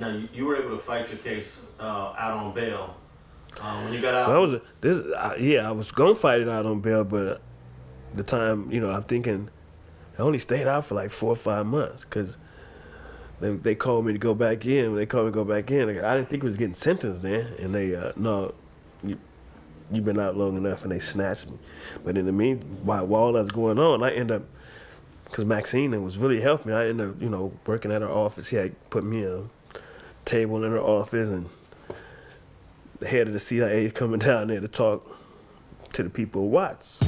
Now, you were able to fight your case out on bail. When you got out... I was going to fight it out on bail, but the time, I'm thinking I only stayed out for like 4 or 5 months because they called me to go back in. When they called me to go back in, I didn't think we was getting sentenced then. And they, no, you've been out long enough, and they snatched me. But in the meanwhile, while all that's going on, I end up, because Maxine was really helping me, I ended up, working at her office. She had put me a table in her office, and the head of the CIA coming down there to talk to the people of Watts.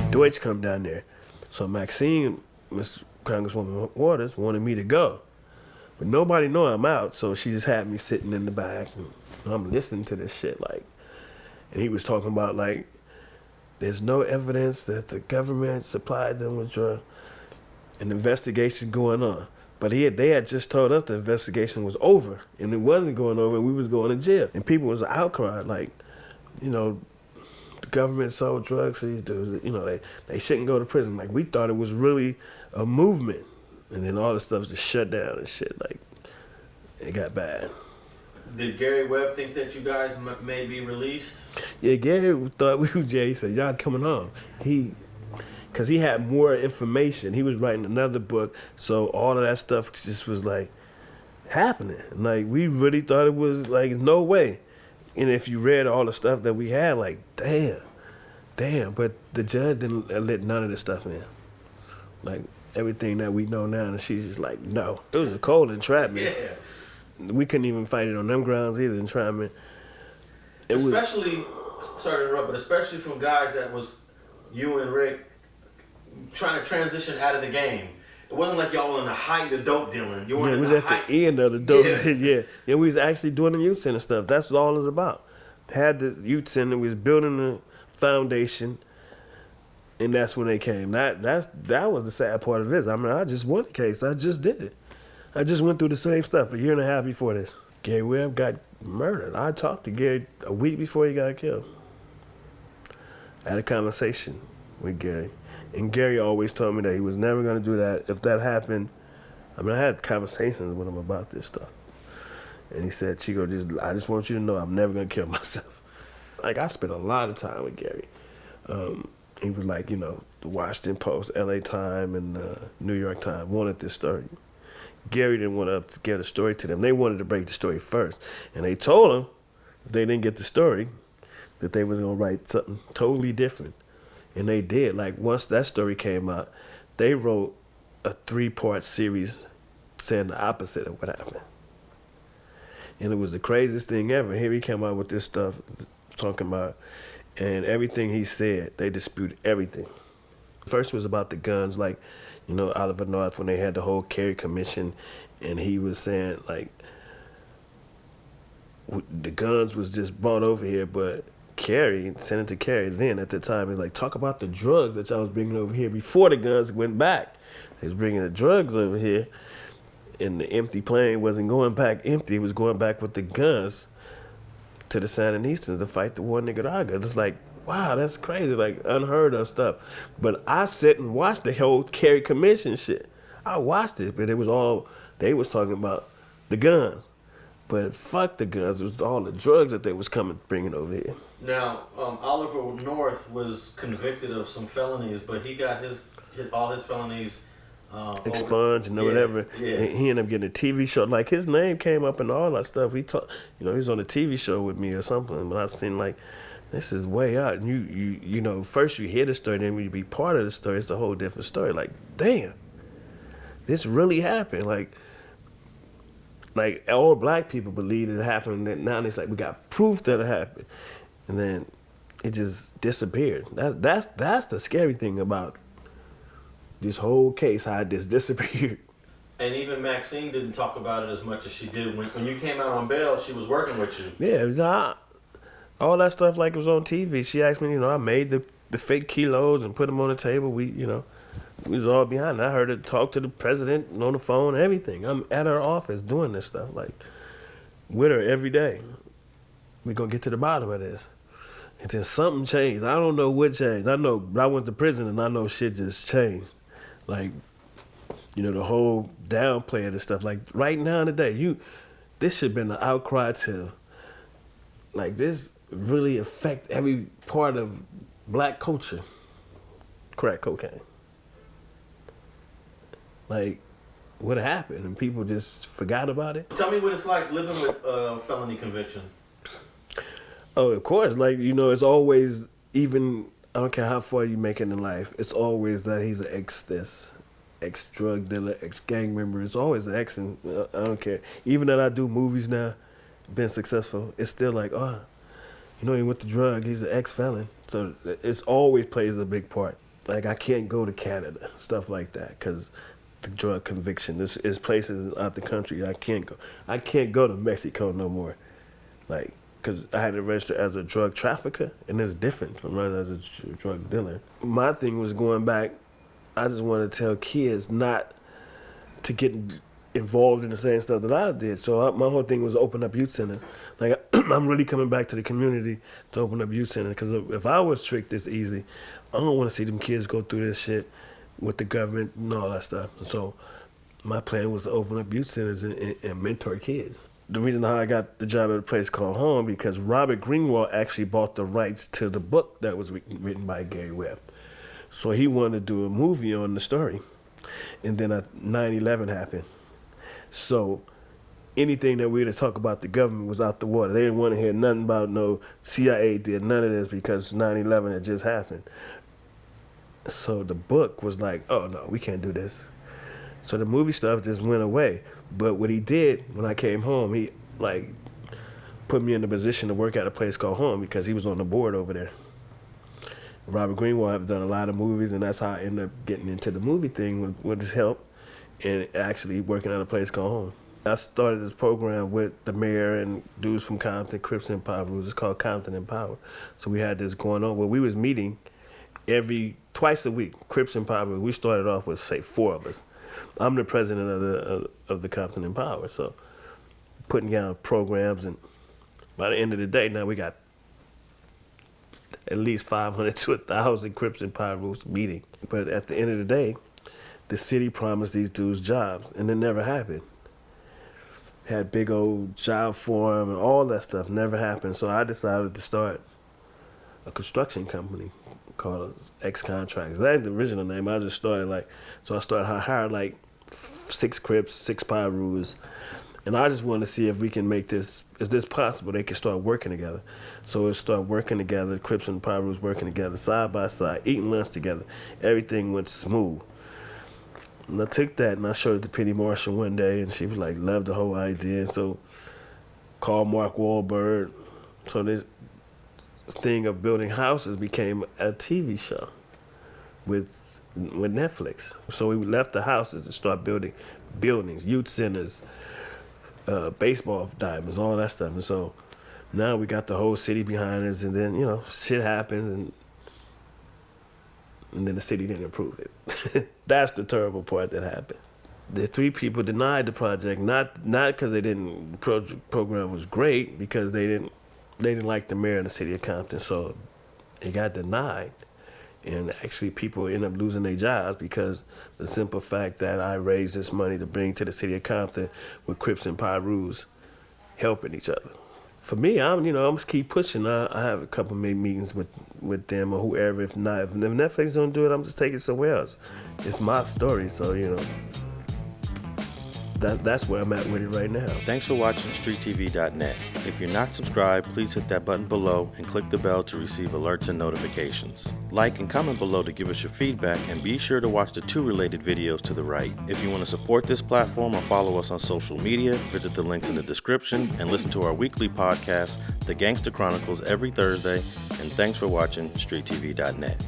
Deutch come down there. So Maxine, Miss Congresswoman Waters, wanted me to go. But nobody know I'm out, so she just had me sitting in the back, and I'm listening to this shit, and he was talking about, there's no evidence that the government supplied them with drugs. An investigation going on. But they had just told us the investigation was over, and it wasn't going over, and we was going to jail. And people was outcry, the government sold drugs to these dudes, they shouldn't go to prison. We thought it was really a movement. And then all the stuff just shut down and shit, it got bad. Did Gary Webb think that you guys may be released? Yeah, Gary thought we were jail. He said, y'all coming home. Because he had more information. He was writing another book, so all of that stuff just was, happening. We really thought it was, no way. And if you read all the stuff that we had, damn. But the judge didn't let none of this stuff in. Everything that we know now, and she's just no. It was a cold entrapment. Yeah. We couldn't even fight it on them grounds either, entrapment. Sorry to interrupt, but especially from guys that was you and Rick trying to transition out of the game. It wasn't like y'all were in the height of dope dealing. You weren't it was in the at height. the end of the dope. Yeah. We was actually doing the youth center stuff. That's all it was about. Had the youth center, we was building the foundation, and that's when they came. That was the sad part of this. I just won the case. I just did it. I just went through the same stuff a year and a half before this. Gary Webb got murdered. I talked to Gary a week before he got killed. I had a conversation with Gary. And Gary always told me that he was never going to do that. If that happened, I had conversations with him about this stuff. And he said, Chico, I just want you to know I'm never going to kill myself. I spent a lot of time with Gary. He was the Washington Post, LA Times, and New York Times wanted this story. Gary didn't want to get a story to them. They wanted to break the story first. And they told him if they didn't get the story, that they were going to write something totally different. And they did. Once that story came out, they wrote a 3-part series saying the opposite of what happened. And it was the craziest thing ever. Here he came out with this stuff, talking about, and everything he said, they disputed everything. First was about the guns, Oliver North, when they had the whole Kerry Commission, and he was saying, the guns was just brought over here, but Senator Kerry then at the time, was talk about the drugs that y'all was bringing over here before the guns went back. They was bringing the drugs over here, and the empty plane wasn't going back empty. It was going back with the guns to the Sandinistas to fight the war in Nicaragua. It's wow, that's crazy, unheard of stuff. But I sat and watched the whole Kerry Commission shit. I watched it, but it was all, they was talking about the guns. But fuck the guns, it was all the drugs that they was bringing over here. Now, Oliver North was convicted of some felonies, but he got all his felonies expunged and whatever. Yeah. And he ended up getting a TV show. His name came up and all that stuff. He was on a TV show with me or something. But I seen this is way out. And you first you hear the story, then when you be part of the story, it's a whole different story. Damn, this really happened. All black people believed it happened. And now it's we got proof that it happened, and then it just disappeared. That's the scary thing about this whole case, how it just disappeared. And even Maxine didn't talk about it as much as she did when you came out on bail. She was working with you. Yeah, all that stuff it was on TV. She asked me, I made the fake kilos and put them on the table. We was all behind it. I heard her talk to the president on the phone and everything. I'm at her office doing this stuff, with her every day. We're going to get to the bottom of this. And then something changed. I don't know what changed. I know, but I went to prison and I know shit just changed. Like, you know, the whole downplay of this stuff. Like, right now in the day, this should have been an outcry to, like, this really affect every part of black culture. Crack cocaine. Like, what happened? And people just forgot about it. Tell me what it's like living with felony conviction. Oh, of course. Like, you know, it's always, even, I don't care how far you make it in life, it's always that he's an ex-drug dealer, ex-gang member. It's always an ex, and I don't care. Even that I do movies now, been successful, it's still like, oh, you know, he went to drug, he's an ex-felon. So it always plays a big part. Like, I can't go to Canada, stuff like that, because the drug conviction. There's places out the country I can't go. I can't go to Mexico no more. Like, because I had to register as a drug trafficker, and it's different from running as a drug dealer. My thing was going back, I just wanted to tell kids not to get involved in the same stuff that I did. So my whole thing was to open up youth centers. Like, I'm really coming back to the community to open up youth centers, because if I was tricked this easy, I don't want to see them kids go through this shit with the government and all that stuff. So my plan was to open up youth centers and mentor kids. The reason how I got the job at a place called Home, because Robert Greenwald actually bought the rights to the book that was written by Gary Webb. So he wanted to do a movie on the story. And then 9/11 happened. So anything that we had to talk about the government was out the water. They didn't want to hear nothing about no CIA did none of this, because 9/11 had just happened. So the book was like, oh no, we can't do this. So the movie stuff just went away. But what he did when I came home, he like put me in the position to work at a place called Home, because he was on the board over there. Robert Greenwald has done a lot of movies, and that's how I ended up getting into the movie thing with his help, and actually working at a place called Home. I started this program with the mayor and dudes from Compton, Crips and Power. It was called Compton and Power. So we had this going on where we was meeting twice a week, Crips and Power. We started off with, say, 4 of us. I'm the president of the Compton and Power, so putting down programs, and by the end of the day, now we got at least 500 to 1,000 Crips and Pyrus meeting. But at the end of the day, the city promised these dudes jobs, and it never happened. Had big old job forum and all that stuff, never happened. So I decided to start a construction company called X Contracts. That ain't the original name. I just started so I started hiring like 6 Crips, 6 Pyrus. And I just wanted to see if we can make this, is this possible? They can start working together. So it started working together, Crips and Pyrus working together, side by side, eating lunch together. Everything went smooth. And I took that and I showed it to Penny Marshall one day, and she was like, loved the whole idea. And so called Mark Wahlberg. So this thing of building houses became a TV show with Netflix. So we left the houses and started building buildings, youth centers, baseball diamonds, all that stuff. And so now we got the whole city behind us, and then, you know, shit happens, and then the city didn't approve it. That's the terrible part that happened. The 3 people denied the project, not because they didn't, program was great, because they didn't like the mayor of the city of Compton, so it got denied. And actually people end up losing their jobs because the simple fact that I raised this money to bring to the city of Compton with Crips and Pyrus helping each other. For me, I'm just keep pushing. I have a couple of meetings with them or whoever. If Netflix don't do it, I'm just taking it somewhere else. It's my story, so, you know, that's where I'm at with it right now. Thanks for watching StreetTV.net. If you're not subscribed, please hit that button below and click the bell to receive alerts and notifications. Like and comment below to give us your feedback, and be sure to watch the 2 related videos to the right. If you want to support this platform or follow us on social media, visit the links in the description and listen to our weekly podcast, The Gangsta Chronicles, every Thursday. And thanks for watching StreetTV.net.